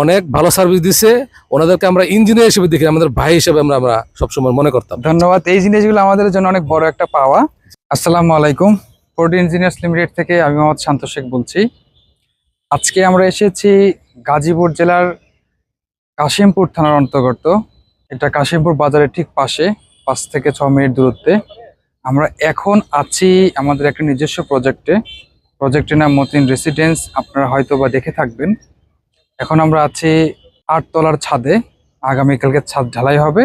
অনেক ভালো সার্ভিস দিছে। ওনাদেরকে আমরা ইঞ্জিনিয়ার হিসেবে দেখি, আমাদের ভাই হিসেবে আমরা আমরা সবসময় মনে করতাম। ধন্যবাদ। এই জিনিসগুলো আমাদের জন্য অনেক বড় একটা পাওয়া। আসসালামু আলাইকুম। ফোর্ড ইঞ্জিনিয়ার্স লিমিটেড থেকে আমি মোহাম্মদ শান্ত শেখ বলছি। আজকে আমরা এসেছি গাজীপুর জেলার কাশিমপুর থানার অন্তর্গত। এটা কাশিমপুর বাজারের ঠিক পাশে, 5 থেকে 6 মিনিট দূরত্বে। আমরা এখন আছি আমাদের একটা নিজস্ব প্রজেক্টের নাম মতিন রেসিডেন্স। আপনারা হয়তো বা দেখে থাকবেন। এখন আমরা আছি 8 তলার ছাদে। আগামীকালকে ছাদ ঢালাই হবে।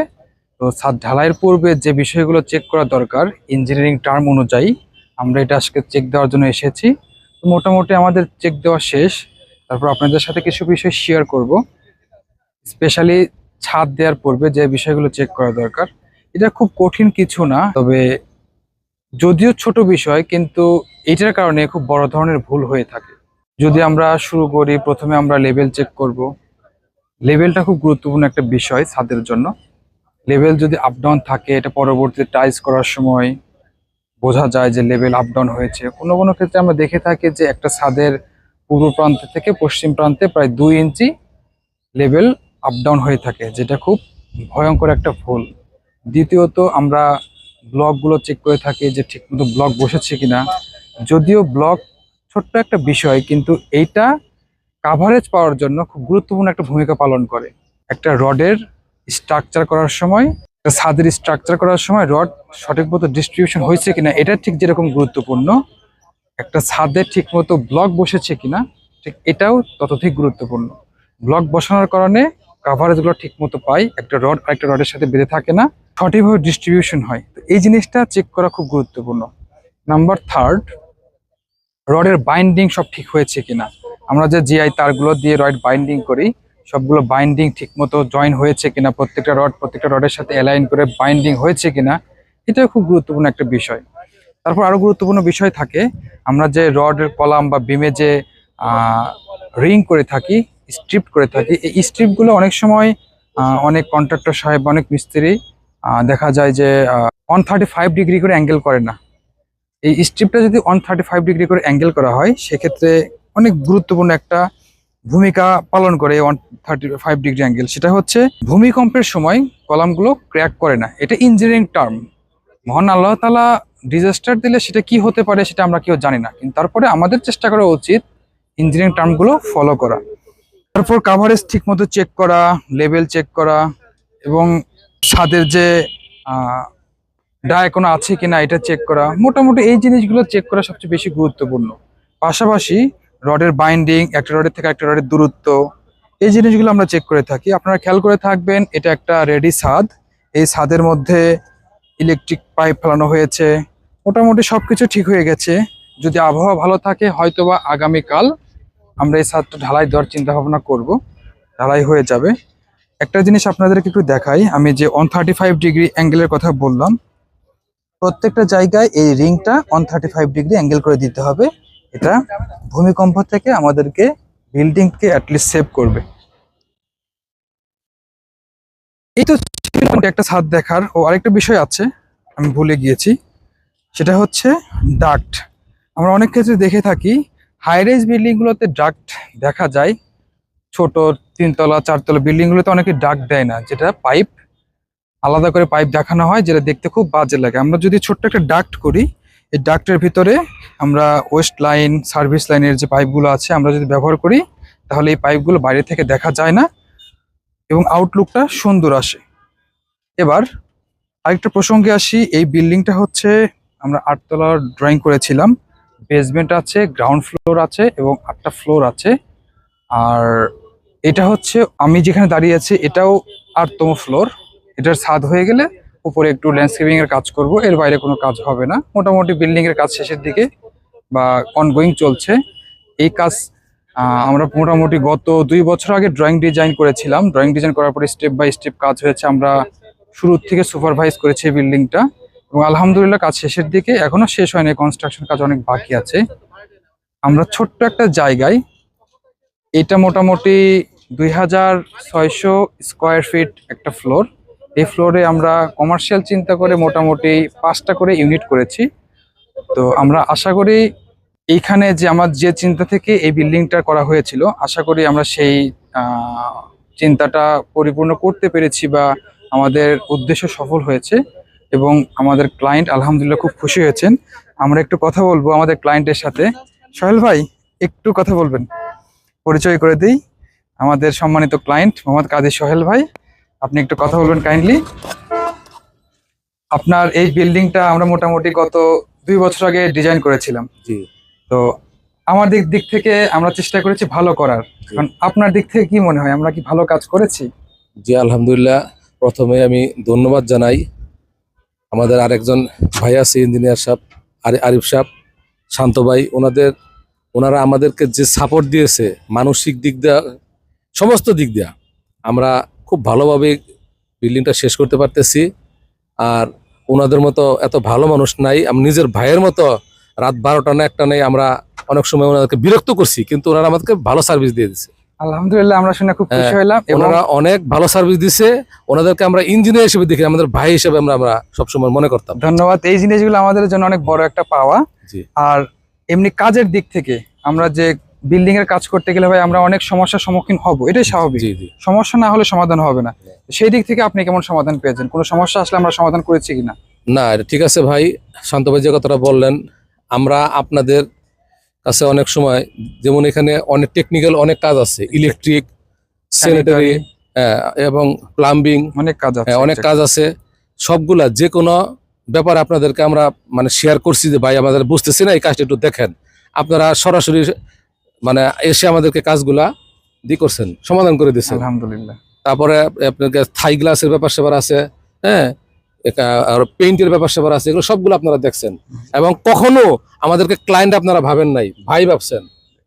তো ছাদ ঢালাইয়ের পূর্বে যে বিষয়গুলো চেক করা দরকার ইঞ্জিনিয়ারিং টার্ম অনুযায়ী, আমরা এটা আজকে চেক দেওয়ার জন্য এসেছি। তো মোটামুটি আমাদের চেক দেওয়া শেষ। তারপর আপনাদের সাথে কিছু বিষয় শেয়ার করব, স্পেশালি ছাদ দেওয়ার পূর্বে যে বিষয়গুলো চেক করা দরকার। এটা খুব কঠিন কিছু না, তবে যদিও ছোট বিষয়, কিন্তু এটার কারণে খুব বড় ধরনের ভুল হয়ে থাকে। যদি আমরা শুরু করি, প্রথমে আমরা লেভেল চেক করব। লেভেলটা খুব গুরুত্বপূর্ণ একটা বিষয় ছাদের জন্য। লেভেল যদি আপ ডাউন থাকে, এটা পরবর্তীতে টাইলস করার সময় বোঝা যায় যে লেভেল আপ ডাউন হয়েছে। কোনো কোনো ক্ষেত্রে আমরা দেখে থাকি যে একটা ছাদের পূর্ব প্রান্ত থেকে পশ্চিম প্রান্তে প্রায় 2 ইঞ্চি লেভেল আপ ডাউন হয়ে থাকে, যেটা খুব ভয়ঙ্কর একটা ভুল। দ্বিতীয়ত আমরা ব্লকগুলো চেক করে থাকি যে ঠিকমতো ব্লক বসেছে কিনা। যদিও ব্লক ছোট্ট একটা বিষয়, কিন্তু এইটা কাভারেজ পাওয়ার জন্য খুব গুরুত্বপূর্ণ একটা ভূমিকা পালন করে। একটা রডের স্ট্রাকচার করার সময়, একটা ছাদের স্ট্রাকচার করার সময় রড সঠিক মতো ডিস্ট্রিবিউশন হয়েছে কিনা, এটা ঠিক যেরকম গুরুত্বপূর্ণ, একটা ছাদে ঠিক মতো ব্লক বসেছে কিনা ঠিক এটাও ততধিক গুরুত্বপূর্ণ। ব্লক বসানোর কারণে কাভারেজগুলো ঠিক মতো পাই, একটা রড আরেকটা রডের সাথে বেঁধে থাকে না, সঠিকভাবে ডিস্ট্রিবিউশন হয়। তো এই জিনিসটা চেক করা খুব গুরুত্বপূর্ণ। নাম্বার 3, রডের বাইন্ডিং সব ঠিক হয়েছে কিনা। আমরা যে জিআই তারগুলো দিয়ে রড বাইন্ডিং করি, সবগুলো বাইন্ডিং ঠিক মতো জয়েন হয়েছে কিনা, প্রত্যেকটা রডের সাথে অ্যালাইন করে বাইন্ডিং হয়েছে কিনা, এটাও খুব গুরুত্বপূর্ণ একটা বিষয়। তারপর আরো গুরুত্বপূর্ণ বিষয় থাকে, আমরা যে রডের কলাম বা বিমে যে রিং করে থাকি, স্ট্রিপ করে থাকি, এই স্ট্রিপগুলো অনেক সময় অনেক কন্ট্রাক্টর সাহেব, অনেক মিস্ত্রি দেখা যায় যে 135 ডিগ্রি করে অ্যাঙ্গেল করে না। এই স্ট্রিপটা যদি 135 ডিগ্রি করে অ্যাঙ্গেল করা হয়, সেক্ষেত্রে অনেক গুরুত্বপূর্ণ একটা ভূমিকা পালন করে 135 ডিগ্রি অ্যাঙ্গেল। সেটা হচ্ছে ভূমিকম্পের সময় কলামগুলো ক্র্যাক করে না। এটা ইঞ্জিনিয়ারিং টার্ম। মহান আল্লাহ তাআলা ডিজাস্টার দিলে সেটা কি হতে পারে সেটা আমরা কেউ জানি না, কিন্তু তারপরে আমাদের চেষ্টা করা উচিত ইঞ্জিনিয়ারিং টার্মগুলো ফলো করা। তারপর কাভারেজ ঠিক মতো চেক করা, লেভেল চেক করা, এবং ছাদের যে ডায় কোনো আছে কিনা এটা চেক করা। মোটামুটি এই জিনিসগুলো চেক করা সবচেয়ে বেশি গুরুত্বপূর্ণ। পাশাপাশি রডের বাইন্ডিং, একটা রডের থেকে একটা রডের দূরত্ব, এই জিনিসগুলো আমরা চেক করে থাকি। আপনারা খেয়াল করে থাকবেন, এটা একটা রেডি ছাদ। এই ছাদের মধ্যে ইলেকট্রিক পাইপ ফেলানো হয়েছে। মোটামুটি সবকিছু ঠিক হয়ে গেছে। যদি আবহাওয়া ভালো থাকে, হয়তোবা আগামীকাল আমরা এই ছাদটা ঢালাই দেওয়ার চিন্তা ভাবনা করব। ঢালাই হয়ে যাবে। একটা জিনিস আপনাদেরকে একটু দেখাই, আমি যে 135 ডিগ্রি অ্যাঙ্গেলের কথা বললাম, প্রত্যেকটা জায়গায় এই রিংটা 135 ডিগ্রি অ্যাঙ্গেল করে দিতে হবে। এটা ভূমিকম্প থেকে আমাদেরকে, বিল্ডিংকে অ্যাটলিস্ট সেভ করবে। এই তো ছিল একটা ছাদ দেখার। ও আরেকটা বিষয় আছে, আমি ভুলে গিয়েছি, সেটা হচ্ছে ডাক্ট। আমরা অনেক ক্ষেত্রে দেখে থাকি হাই রাইজ বিল্ডিংগুলোতে ডাক্ট দেখা যায়। ছোট 3 তলা 4 তলা বিল্ডিংগুলোতে অনেকে ডাক্ট দেয় না, যেটা পাইপ, আলাদা করে পাইপ দেখানো হয়, যেটা দেখতে খুব বাজে লাগে। আমরা যদি ছোট্ট একটা ডাক্ট করি, এই ডাক্টের ভিতরে আমরা ওয়েস্ট লাইন, সার্ভিস লাইনের যে পাইপগুলো আছে আমরা যদি ব্যবহার করি, তাহলে এই পাইপগুলো বাইরে থেকে দেখা যায় না এবং আউটলুকটা সুন্দর আসে। এবার আরেকটা প্রসঙ্গে আসি। এই বিল্ডিংটা হচ্ছে আমরা 8 তলার ড্রয়িং করেছিলাম। বেসমেন্ট আছে, গ্রাউন্ড ফ্লোর আছে এবং 8টা ফ্লোর আছে। আর এটা হচ্ছে আমি যেখানে দাঁড়িয়ে আছি, এটাও 8তম ফ্লোর। এটার ছাদ হয়ে গেলে উপরে একটু ল্যান্ডস্কেপিং এর কাজ করব, এর বাইরে কোনো কাজ হবে না। মোটামুটি বিল্ডিং এর কাজ শেষের দিকে বা অনগোয়িং চলছে এই কাজ। আমরা মোটামুটি গত 2 বছর আগে ড্রয়িং ডিজাইন করেছিলাম। ড্রয়িং ডিজাইন করার পরে স্টেপ বাই স্টেপ কাজ হয়েছে। আমরা শুরু থেকে সুপারভাইজ করেছি এই বিল্ডিংটা এবং আলহামদুলিল্লাহ কাজ শেষের দিকে। এখনো শেষ হয়নি, কনস্ট্রাকশন কাজ অনেক বাকি আছে। আমরা ছোট্ট একটা জায়গায়, এটা মোটামুটি 2600 স্কোয়ার ফিট একটা ফ্লোর। এই ফ্লোরে আমরা কমার্শিয়াল চিন্তা করে মোটামুটি 5টা করে ইউনিট করেছি। তো আমরা আশা করি এইখানে যে আমার যে চিন্তা থেকে এই বিল্ডিংটা করা হয়েছিল, আশা করি আমরা সেই চিন্তাটা পরিপূর্ণ করতে পেরেছি বা আমাদের উদ্দেশ্য সফল হয়েছে এবং আমাদের ক্লায়েন্ট আলহামদুলিল্লাহ খুব খুশি হয়েছেন। আমরা একটু কথা বলবো আমাদের ক্লায়েন্টের সাথে। সোহেল ভাই, একটু কথা বলবেন? পরিচয় করে দিই, আমাদের সম্মানিত ক্লায়েন্ট মোহাম্মদ কাদের সোহেল ভাই, আপনি একটু কথা বলবেন কাইন্ডলি। আপনার এই বিল্ডিংটা আমরা মোটামুটি গত 2 বছর আগে ডিজাইন করেছিলাম। জি তো আমার দিক থেকে আমরা চেষ্টা করেছি ভালো করার। এখন আপনার দিক থেকে কি মনে হয়, আমরা কি ভালো কাজ করেছি? জি আলহামদুলিল্লাহ। প্রথমে আমি ধন্যবাদ জানাই আমাদের আরেকজন ভাই আছে ইঞ্জিনিয়ার সাহেব, আরিফ সাহেব, শান্ত ভাই। ওনারা আমাদেরকে যে সাপোর্ট দিয়েছে মানসিক দিক দিয়া, সমস্ত দিক দিয়া আমরা খুব ভালোভাবে বিল্ডিংটা শেষ করতে পারতেছি। আর ওনাদের মতো এত ভালো মানুষ নাই। আমি নিজের ভাইয়ের মতো রাত 12টা না 1টা নেই আমরা অনেক সময় ওনাদেরকে বিরক্ত করছি, কিন্তু ওনারা আমাদেরকে ভালো সার্ভিস দিয়ে দিচ্ছে। আলহামদুলিল্লাহ, আমরা শুনে খুব খুশি হলাম। ওনারা অনেক ভালো সার্ভিস দিছে। ওনাদেরকে আমরা ইঞ্জিনিয়ার হিসেবে দেখি, আমাদের ভাই হিসেবে আমরা সবসময় মনে করতাম। ধন্যবাদ। এই জিনিসগুলো আমাদের জন্য অনেক বড় একটা পাওয়া। জি। আর এমনি কাজের দিক থেকে আমরা যে বিল্ডিং এর কাজ করতে গেলে ভাই আমরা অনেক সমস্যার সম্মুখীন হব, এটাই স্বাভাবিক। জি জি। সমস্যা না হলে সমাধান হবে না। সেই দিক থেকে আপনি কেমন সমাধান পেয়েছেন? কোনো সমস্যা আসলে আমরা সমাধান করেছি কিনা? না, এটা ঠিক আছে ভাই। শান্ত ভাই যে কথাটা বললেন, আমরা আপনাদের কাছে অনেক সময়, যেমন এখানে অনেক টেকনিক্যাল অনেক কাজ আছে, ইলেকট্রিক, স্যানিটারি এবং প্লাম্বিং, অনেক কাজ আছে। অনেক কাজ আছে। সবগুলা যে কোনো ব্যাপার আপনাদেরকে আমরা মানে শেয়ার করছি যে ভাই আমাদের বুঝতেছি না, এই কাজটা একটু দেখেন। আপনারা সরাসরি মানে এসে আমাদেরকে কাজগুলা করছেন, সমাধান করে দিচ্ছেন। আলহামদুলিল্লাহ। তারপরে আপনাকে থাই গ্লাসের ব্যাপার স্যাপার আছে, হ্যাঁ, আর পেইন্টের ব্যাপার স্যাপার আছে, এগুলো সবগুলো আপনারা দেখছেন। এবং কখনো আমাদেরকে ক্লায়েন্ট আপনারা ভাবেন নাই, ভাই ভাবছেন।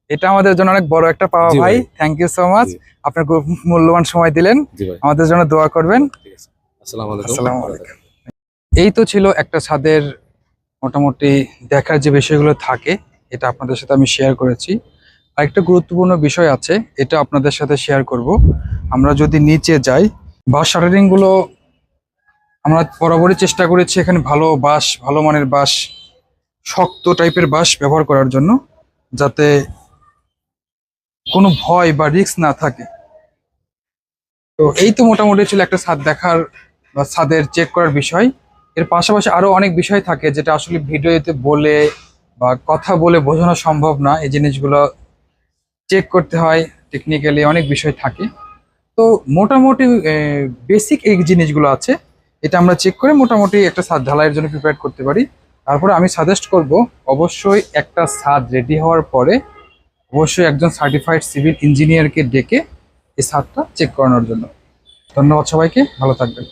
এটা আমাদের জন্য অনেক বড় একটা পাওয়া জি ভাই। ভাই। Thank you so much. জি। আপনার খুব মূল্যবান সময় দিলেন। জি ভাই, আমাদের জন্য দোয়া করবেন। ঠিক আছে। আসসালামু আলাইকুম। আসসালামু আলাইকুম। এই তো ছিল একটা ছাদের মোটামুটি দেখার যে বিষয়গুলো থাকে, এটা আপনাদের সাথে আমি শেয়ার করেছি। আরেকটা গুরুত্বপূর্ণ বিষয় আছে, এটা আপনাদের সাথে শেয়ার করব। আমরা যদি নিচে যাই, বাঁশ শাটারিং গুলো আমরা বরাবরই চেষ্টা করেছি এখানে ভালো মানের বাঁশ, শক্ত টাইপের বাঁশ ব্যবহার করার জন্য, যাতে কোনো ভয় বা রিস্ক না থাকে। তো এই তো মোটামুটি ছিল একটা ছাদ দেখার বা ছাদের চেক করার বিষয়। এর পাশাপাশি আরো অনেক বিষয় থাকে যেটা আসলে ভিডিওতে বলে বা কথা বলে বোঝানো সম্ভব না। এই জিনিসগুলো চেক করতে হয়, টেকনিক্যালি অনেক বিষয় থাকে। তো মোটামুটি বেসিক এই জিনিসগুলো আছে, এটা আমরা চেক করে মোটামুটি একটা ছাদ ঢালাইয়ের জন্য প্রিপেয়ার করতে পারি। তারপরে আমি সাজেস্ট করব অবশ্যই একটা ছাদ রেডি হওয়ার পরে অবশ্যই একজন সার্টিফাইড সিভিল ইঞ্জিনিয়ারকে ডেকে এই ছাদটা চেক করানোর জন্য। ধন্যবাদ সবাইকে, ভালো থাকবেন।